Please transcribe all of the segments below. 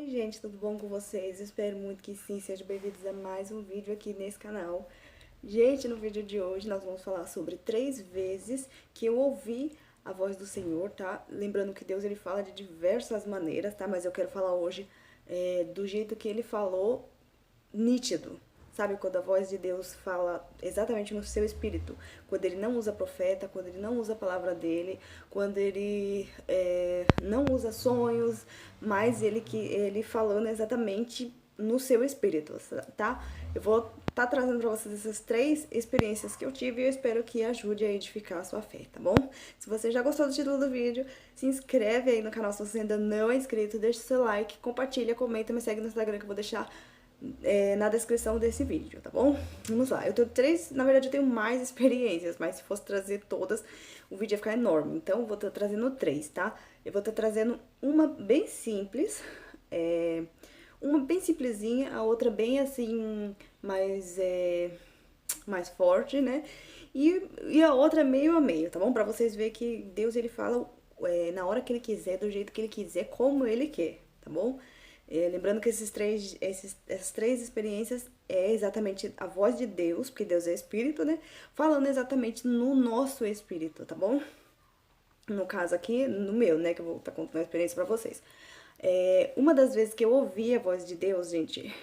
Oi gente, tudo bom com vocês? Espero muito que sim, sejam bem-vindos a mais um vídeo aqui nesse canal. Gente, no vídeo de hoje nós vamos falar sobre 3 vezes que eu ouvi a voz do Senhor, tá? Lembrando que Deus ele fala de diversas maneiras, tá? Mas eu quero falar hoje do jeito que ele falou nítido. Sabe, quando a voz de Deus fala exatamente no seu espírito, quando ele não usa profeta, quando ele não usa a palavra dele, quando ele não usa sonhos, mas ele falando exatamente no seu espírito, tá? Eu vou estar trazendo para vocês essas 3 experiências que eu tive e eu espero que ajude a edificar a sua fé, tá bom? Se você já gostou do título do vídeo, se inscreve aí no canal se você ainda não é inscrito, deixa o seu like, compartilha, comenta, me segue no Instagram que eu vou deixar na descrição desse vídeo, tá bom? Vamos lá, eu tenho 3, na verdade eu tenho mais experiências, mas se fosse trazer todas, o vídeo ia ficar enorme, então eu vou estar trazendo 3, tá? Eu vou estar trazendo uma bem simples, uma bem simplesinha, a outra bem assim, mais forte, né? E a outra meio a meio, tá bom? Pra vocês verem que Deus ele fala na hora que ele quiser, do jeito que ele quiser, como ele quer, tá bom? Lembrando que essas 3 experiências é exatamente a voz de Deus, porque Deus é espírito, né? Falando exatamente no nosso espírito, tá bom? No caso aqui, no meu, né? Que eu vou estar contando uma experiência pra vocês. Uma das vezes que eu ouvi a voz de Deus, gente,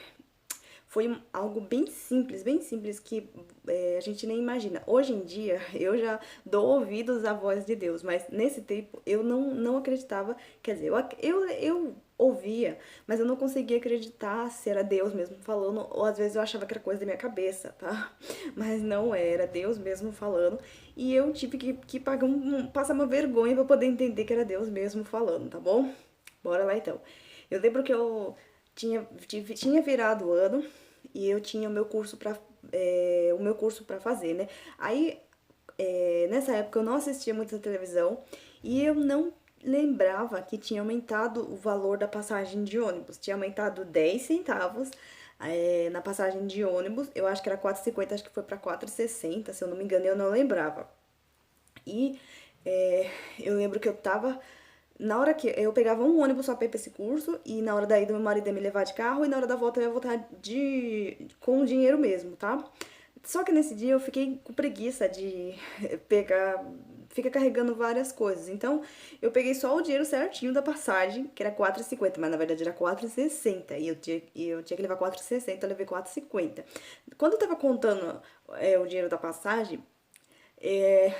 foi algo bem simples que a gente nem imagina. Hoje em dia, eu já dou ouvidos à voz de Deus, mas nesse tempo eu não acreditava. Quer dizer, eu ouvia, mas eu não conseguia acreditar se era Deus mesmo falando, ou às vezes eu achava que era coisa da minha cabeça, tá? Mas não era Deus mesmo falando, e eu tive que passar uma vergonha pra poder entender que era Deus mesmo falando, tá bom? Bora lá então. Eu lembro que eu tinha virado o ano e eu tinha o meu curso pra fazer, né? Aí, nessa época eu não assistia muito a televisão e eu não lembrava que tinha aumentado o valor da passagem de ônibus. Tinha aumentado 10 centavos na passagem de ônibus. Eu acho que era 4,50, acho que foi pra 4,60, se eu não me engano, eu não lembrava. E eu lembro que eu tava. Na hora que eu pegava um ônibus só pra ir pra esse curso, e na hora da ida meu marido ia me levar de carro, e na hora da volta eu ia voltar com o dinheiro mesmo, tá? Só que nesse dia eu fiquei com preguiça de pegar, fica carregando várias coisas. Então, eu peguei só o dinheiro certinho da passagem, que era 4,50, mas na verdade era 4,60. E eu tinha que levar 4,60, eu levei 4,50. Quando eu tava contando o dinheiro da passagem,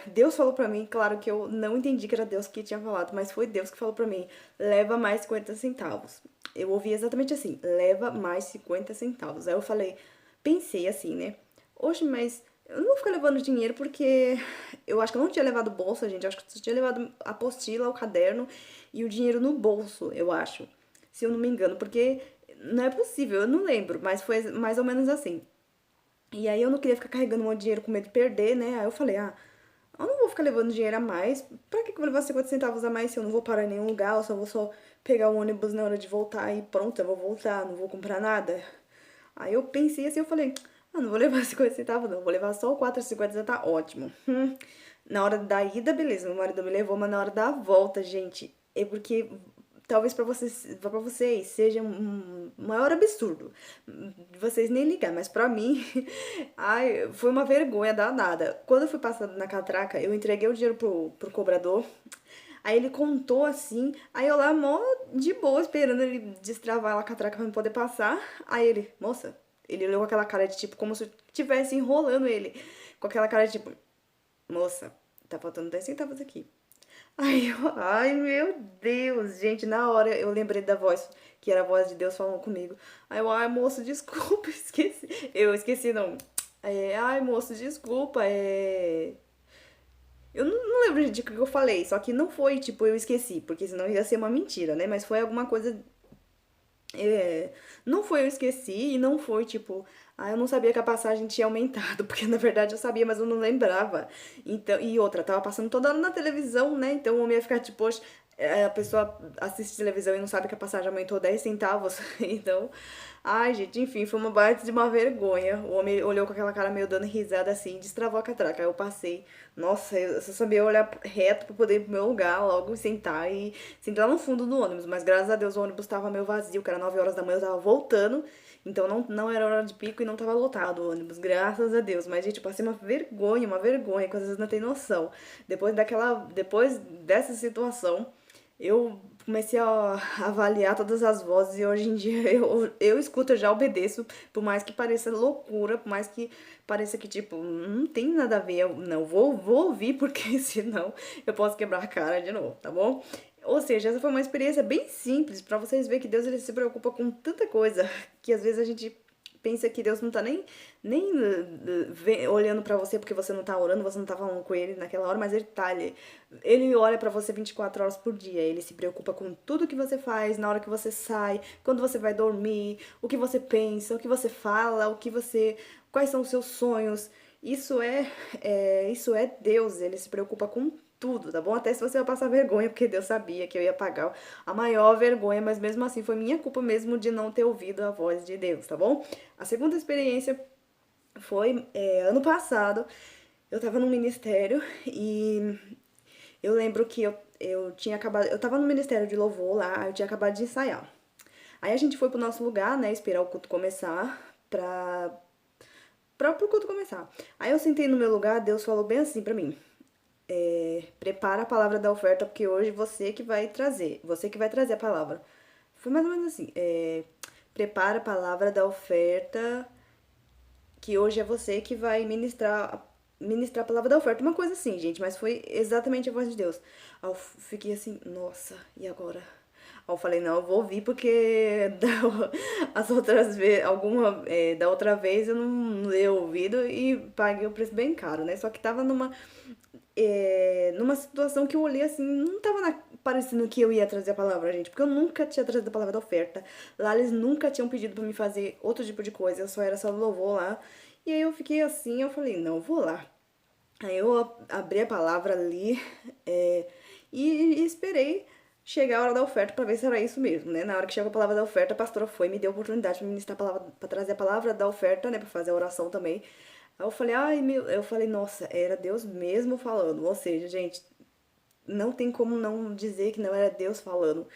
Deus falou pra mim, claro que eu não entendi que era Deus que tinha falado, mas foi Deus que falou pra mim, leva mais 50 centavos. Eu ouvi exatamente assim, leva mais 50 centavos. Aí eu falei, pensei assim, né? Oxe, mas eu não vou ficar levando dinheiro porque eu acho que eu não tinha levado bolsa, gente. Eu acho que eu só tinha levado a apostila, o caderno e o dinheiro no bolso, eu acho. Se eu não me engano, porque não é possível, eu não lembro, mas foi mais ou menos assim. E aí eu não queria ficar carregando um monte de dinheiro com medo de perder, né? Aí eu falei, eu não vou ficar levando dinheiro a mais. Pra que eu vou levar 50 centavos a mais se eu não vou parar em nenhum lugar? Eu só vou pegar o ônibus na hora de voltar e pronto, eu vou voltar, não vou comprar nada. Aí eu pensei assim, eu falei, não vou levar 50 centavos não, vou levar só o 4,50, já tá ótimo. Na hora da ida, beleza, meu marido me levou, mas na hora da volta, gente, é porque talvez pra vocês seja um maior absurdo. Vocês nem ligar, mas pra mim, ai, foi uma vergonha danada. Quando eu fui passar na catraca, eu entreguei o dinheiro pro cobrador. Aí ele contou assim, aí eu lá mó de boa, esperando ele destravar a catraca pra eu poder passar. Aí ele, moça, ele olhou com aquela cara de tipo, como se eu estivesse enrolando ele. Com aquela cara de tipo, moça, tá faltando 10 centavos aqui. Ai, meu Deus, gente, na hora eu lembrei da voz, que era a voz de Deus falando comigo. Aí eu, ai, moço, desculpa, esqueci. Eu esqueci, não. Ai, moço, desculpa, Eu não lembro, gente, o que eu falei, só que não foi, tipo, eu esqueci, porque senão ia ser uma mentira, né? Mas foi alguma coisa não foi eu esqueci e não foi tipo, eu não sabia que a passagem tinha aumentado, porque na verdade eu sabia, mas eu não lembrava. Então, e outra, tava passando toda hora na televisão, né? Então o homem ia ficar tipo, poxa, A pessoa assiste televisão e não sabe que a passagem aumentou 10 centavos. Então, ai, gente, enfim, foi uma baita de uma vergonha. O homem olhou com aquela cara meio dando risada assim, destravou a catraca. Aí eu passei. Nossa, eu só sabia olhar reto pra poder ir pro meu lugar, logo sentar e sentar no fundo do ônibus. Mas graças a Deus o ônibus tava meio vazio, que era 9 horas da manhã, eu tava voltando. Então não era hora de pico e não tava lotado o ônibus, graças a Deus. Mas, gente, eu passei uma vergonha, que às vezes não tem noção. Depois dessa situação. Eu comecei a avaliar todas as vozes e hoje em dia eu escuto, eu já obedeço, por mais que pareça loucura, por mais que pareça que, tipo, não tem nada a ver, eu não vou ouvir, porque senão eu posso quebrar a cara de novo, tá bom? Ou seja, essa foi uma experiência bem simples, pra vocês verem que Deus ele se preocupa com tanta coisa, que às vezes a gente pensa que Deus não tá nem olhando pra você porque você não tá orando, você não tá falando com ele naquela hora, mas ele tá, ele olha pra você 24 horas por dia, ele se preocupa com tudo que você faz, na hora que você sai, quando você vai dormir, o que você pensa, o que você fala, quais são os seus sonhos. Isso é Deus, ele se preocupa com tudo, tá bom? Até se você vai passar vergonha, porque Deus sabia que eu ia pagar a maior vergonha, mas mesmo assim foi minha culpa mesmo de não ter ouvido a voz de Deus, tá bom? A segunda experiência foi ano passado, eu tava no ministério e eu lembro que eu tinha acabado. Eu tava no Ministério de Louvor lá, eu tinha acabado de ensaiar. Aí a gente foi pro nosso lugar, né? Esperar o culto começar pro culto começar. Aí eu sentei no meu lugar, Deus falou bem assim pra mim. Prepara a palavra da oferta, porque hoje você que vai trazer a palavra. Foi mais ou menos assim. Prepara a palavra da oferta, que hoje é você que vai ministrar a palavra da oferta. Uma coisa assim, gente, mas foi exatamente a voz de Deus. Aí eu fiquei assim, nossa, e agora? Aí eu falei, não, eu vou ouvir porque as outras vezes, da outra vei eu não dei ouvido e paguei o preço bem caro, né? Só que tava numa situação que eu olhei assim, não tava parecendo que eu ia trazer a palavra, gente, porque eu nunca tinha trazido a palavra da oferta. Lá eles nunca tinham pedido pra me fazer outro tipo de coisa, eu só era só louvor lá. E aí eu fiquei assim, eu falei, não, eu vou lá. Aí eu abri a palavra ali e esperei chegar a hora da oferta pra ver se era isso mesmo, né? Na hora que chegou a palavra da oferta, a pastora foi e me deu a oportunidade pra ministrar a palavra, para trazer a palavra da oferta, né? Pra fazer a oração também. Aí eu falei, eu falei, nossa, era Deus mesmo falando. Ou seja, gente, não tem como não dizer que não era Deus falando.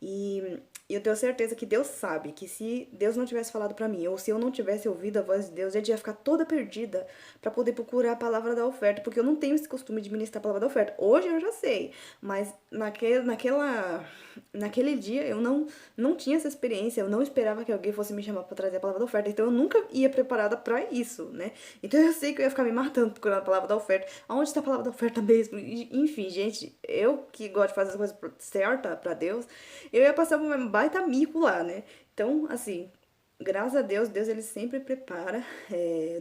E eu tenho certeza que Deus sabe que se Deus não tivesse falado pra mim, ou se eu não tivesse ouvido a voz de Deus, eu ia ficar toda perdida pra poder procurar a palavra da oferta, porque eu não tenho esse costume de ministrar a palavra da oferta. Hoje eu já sei, mas naquele dia eu não tinha essa experiência, eu não esperava que alguém fosse me chamar pra trazer a palavra da oferta, então eu nunca ia preparada pra isso, né? Então eu sei que eu ia ficar me matando procurando a palavra da oferta. Aonde está a palavra da oferta mesmo? Enfim, gente, eu que gosto de fazer as coisas certas pra Deus, eu ia passar um baita mico lá, né? Então, assim, graças a Deus, Deus ele sempre prepara.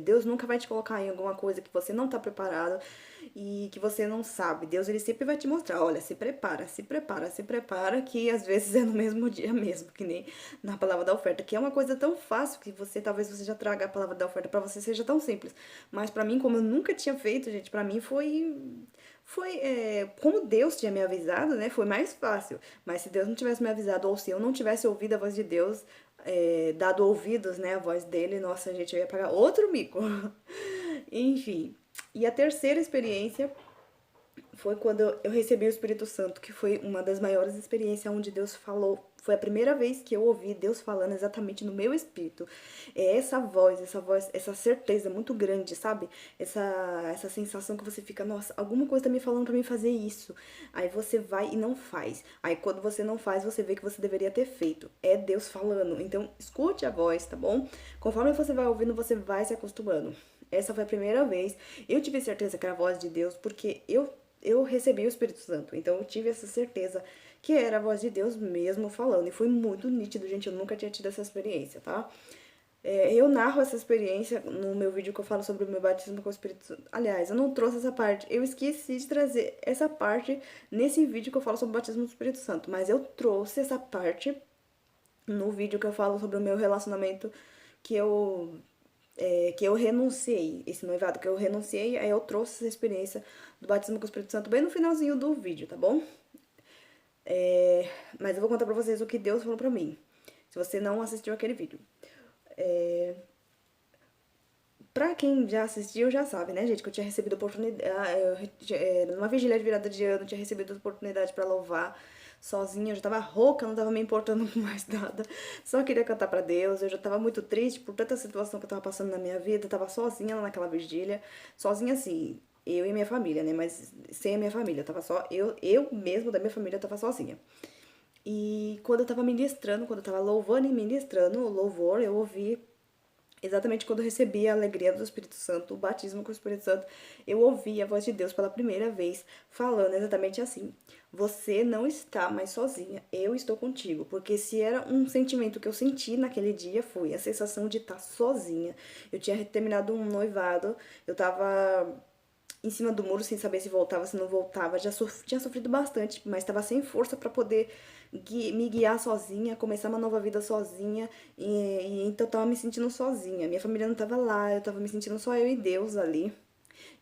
Deus nunca vai te colocar em alguma coisa que você não tá preparado e que você não sabe. Deus ele sempre vai te mostrar, olha, se prepara, se prepara, se prepara, que às vezes é no mesmo dia mesmo, que nem na palavra da oferta, que é uma coisa tão fácil que talvez você já traga a palavra da oferta pra você seja tão simples. Mas pra mim, como eu nunca tinha feito, gente, pra mim como Deus tinha me avisado, né? Foi mais fácil. Mas se Deus não tivesse me avisado, ou se eu não tivesse ouvido a voz de Deus, dado ouvidos, né, à voz dele, nossa, gente, eu ia pagar outro mico. Enfim. E a terceira experiência foi quando eu recebi o Espírito Santo, que foi uma das maiores experiências onde Deus falou. Foi a primeira vez que eu ouvi Deus falando exatamente no meu espírito. É essa voz, essa certeza muito grande, sabe? Essa sensação que você fica, nossa, alguma coisa tá me falando pra mim fazer isso. Aí você vai e não faz. Aí quando você não faz, você vê que você deveria ter feito. É Deus falando. Então, escute a voz, tá bom? Conforme você vai ouvindo, você vai se acostumando. Essa foi a primeira vez. Eu tive certeza que era a voz de Deus, porque eu recebi o Espírito Santo. Então eu tive essa certeza que era a voz de Deus mesmo falando. E foi muito nítido, gente. Eu nunca tinha tido essa experiência, tá? Eu narro essa experiência no meu vídeo que eu falo sobre o meu batismo com o Espírito Santo. Aliás, eu não trouxe essa parte. Eu esqueci de trazer essa parte nesse vídeo que eu falo sobre o batismo do Espírito Santo. Mas eu trouxe essa parte no vídeo que eu falo sobre o meu relacionamento que eu renunciei, esse noivado que eu renunciei, aí eu trouxe essa experiência do batismo com o Espírito Santo bem no finalzinho do vídeo, tá bom? Mas eu vou contar pra vocês o que Deus falou pra mim. Se você não assistiu aquele vídeo. Pra quem já assistiu, já sabe, né, gente, que eu tinha recebido oportunidade. Numa vigília de virada de ano, eu tinha recebido oportunidade pra louvar sozinha. Eu já tava rouca, não tava me importando com mais nada. Só queria cantar pra Deus. Eu já tava muito triste por tanta situação que eu tava passando na minha vida. Eu tava sozinha lá naquela vigília. Sozinha, assim, eu e minha família, né, mas sem a minha família. Eu tava só. Eu mesmo da minha família, eu tava sozinha. E quando eu tava ministrando, quando eu tava louvando e ministrando o louvor, eu ouvi. Exatamente quando eu recebi a alegria do Espírito Santo, o batismo com o Espírito Santo, eu ouvi a voz de Deus pela primeira vez, falando exatamente assim: Você não está mais sozinha, eu estou contigo. Porque se era um sentimento que eu senti naquele dia, foi a sensação de estar sozinha. Eu tinha terminado um noivado, eu tava em cima do muro sem saber se voltava, se não voltava. Tinha sofrido bastante, mas estava sem força para poder me guiar sozinha, começar uma nova vida sozinha. Então eu tava me sentindo sozinha. Minha família não tava lá, eu tava me sentindo só eu e Deus ali.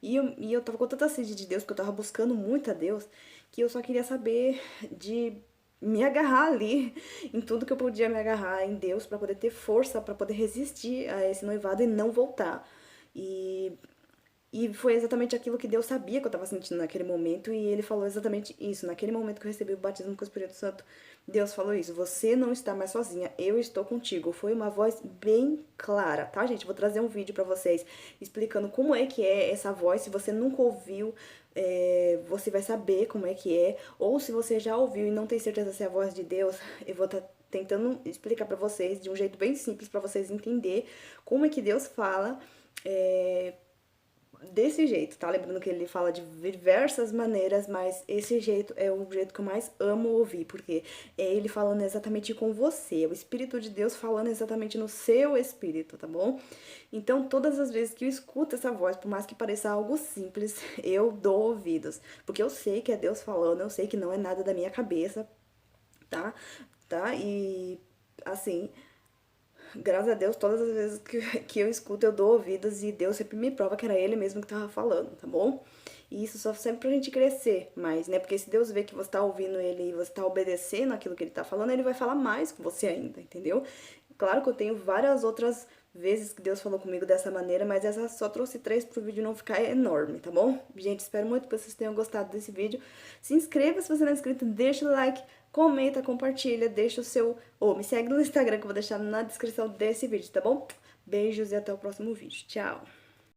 E eu tava com tanta sede de Deus, porque eu tava buscando muito a Deus, que eu só queria saber de me agarrar ali, em tudo que eu podia me agarrar em Deus, para poder ter força, para poder resistir a esse noivado e não voltar. E e foi exatamente aquilo que Deus sabia que eu estava sentindo naquele momento, e ele falou exatamente isso. Naquele momento que eu recebi o batismo com o Espírito Santo, Deus falou isso: Você não está mais sozinha, eu estou contigo. Foi uma voz bem clara, tá, gente? Vou trazer um vídeo pra vocês explicando como é que é essa voz. Se você nunca ouviu, você vai saber como é que é. Ou se você já ouviu e não tem certeza se é a voz de Deus, eu vou estar tentando explicar pra vocês de um jeito bem simples pra vocês entender como é que Deus fala. Desse jeito, tá? Lembrando que ele fala de diversas maneiras, mas esse jeito é o jeito que eu mais amo ouvir, porque é ele falando exatamente com você, é o Espírito de Deus falando exatamente no seu espírito, tá bom? Então, todas as vezes que eu escuto essa voz, por mais que pareça algo simples, eu dou ouvidos, porque eu sei que é Deus falando, eu sei que não é nada da minha cabeça, tá? Tá? E assim, graças a Deus, todas as vezes que eu escuto, eu dou ouvidos e Deus sempre me prova que era Ele mesmo que tava falando, tá bom? E isso só serve pra gente crescer mais, né? Porque se Deus vê que você tá ouvindo Ele e você tá obedecendo aquilo que Ele tá falando, Ele vai falar mais com você ainda, entendeu? Claro que eu tenho várias outras vezes que Deus falou comigo dessa maneira, mas essa só trouxe três pro vídeo não ficar enorme, tá bom? Gente, espero muito que vocês tenham gostado desse vídeo. Se inscreva se você não é inscrito, deixa o like, comenta, compartilha, deixa o seu... Ou me segue no Instagram que eu vou deixar na descrição desse vídeo, tá bom? Beijos e até o próximo vídeo. Tchau!